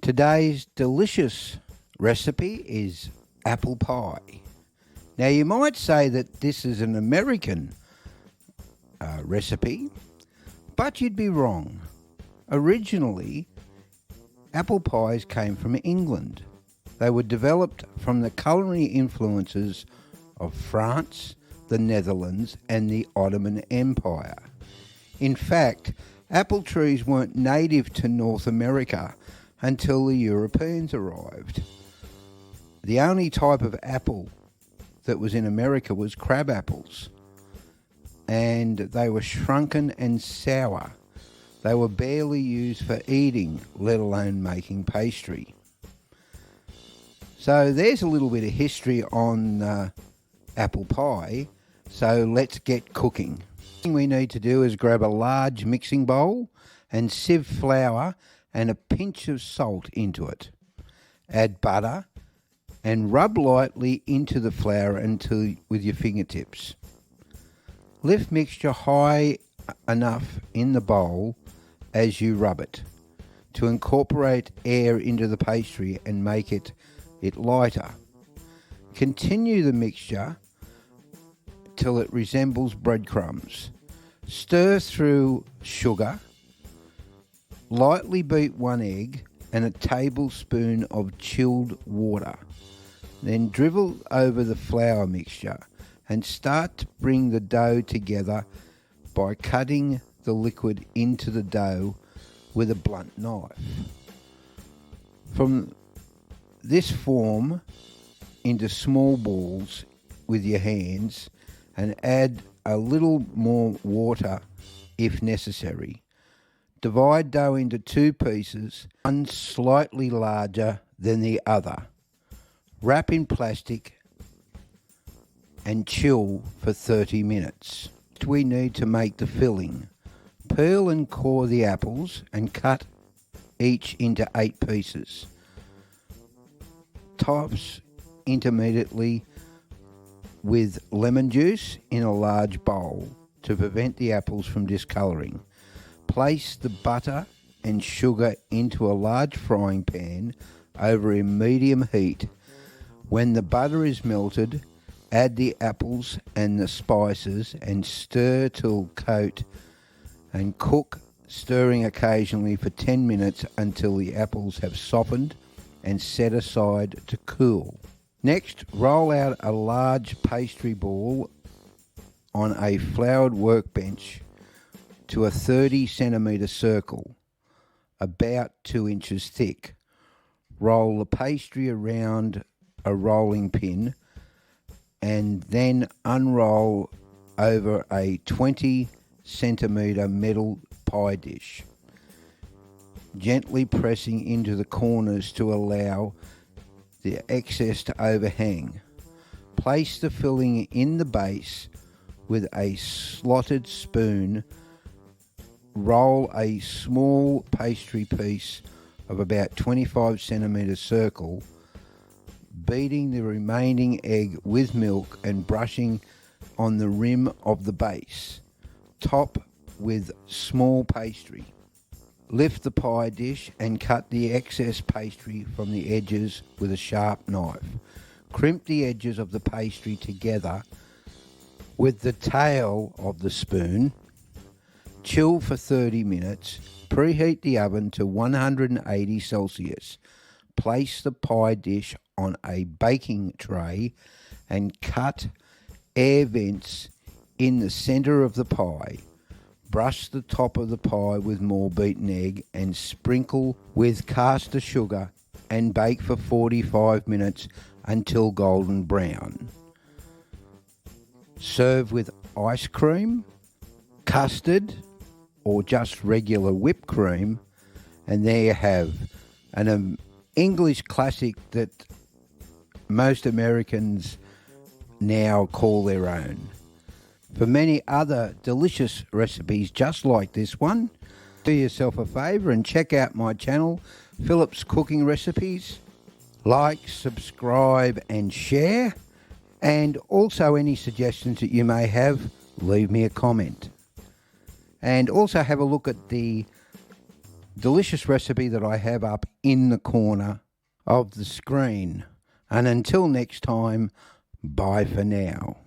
Today's delicious recipe is apple pie. Now you might say that this is an American recipe, but you'd be wrong. Originally, apple pies came from England. They were developed from the culinary influences of France, the Netherlands, and the Ottoman Empire. In fact, apple trees weren't native to North America until the Europeans arrived. The only type of apple that was in America was crab apples, and they were shrunken and sour. They were barely used for eating, let alone making pastry. So there's a little bit of history on apple pie, so let's get cooking. The thing we need to do is grab a large mixing bowl and sieve flour and a pinch of salt into it. Add butter and rub lightly into the flour with your fingertips. Lift mixture high enough in the bowl as you rub it to incorporate air into the pastry and make it lighter. Continue the mixture till it resembles breadcrumbs. Stir through sugar. Lightly beat 1 egg and a tablespoon of chilled water. Then drizzle over the flour mixture and start to bring the dough together by cutting the liquid into the dough with a blunt knife. From this form into small balls with your hands and add a little more water if necessary. Divide dough into 2 pieces, one slightly larger than the other. Wrap in plastic and chill for 30 minutes. We need to make the filling. Peel and core the apples and cut each into 8 pieces. Tops intermediately with lemon juice in a large bowl to prevent the apples from discolouring. Place the butter and sugar into a large frying pan over a medium heat. When the butter is melted, add the apples and the spices and stir till coat and cook, stirring occasionally for 10 minutes until the apples have softened and set aside to cool. Next, roll out a large pastry ball on a floured workbench to a 30 centimetre circle, about 2 inches thick. Roll the pastry around a rolling pin and then unroll over a 20 centimetre metal pie dish, gently pressing into the corners to allow the excess to overhang. Place the filling in the base with a slotted spoon. Roll a small pastry piece of about 25 centimetre circle, beating the remaining egg with milk and brushing on the rim of the base. Top with small pastry. Lift the pie dish and cut the excess pastry from the edges with a sharp knife. Crimp the edges of the pastry together with the tail of the spoon. Chill for 30 minutes. Preheat the oven to 180 Celsius. Place the pie dish on a baking tray and cut air vents in the centre of the pie. Brush the top of the pie with more beaten egg and sprinkle with caster sugar and bake for 45 minutes until golden brown. Serve with ice cream, custard, or just regular whipped cream, and there you have an English classic that most Americans now call their own. For many other delicious recipes just like this one, do yourself a favour and check out my channel, Philip's Cooking Recipes. Like, subscribe and share, and also any suggestions that you may have, leave me a comment. And also have a look at the delicious recipe that I have up in the corner of the screen. And until next time, bye for now.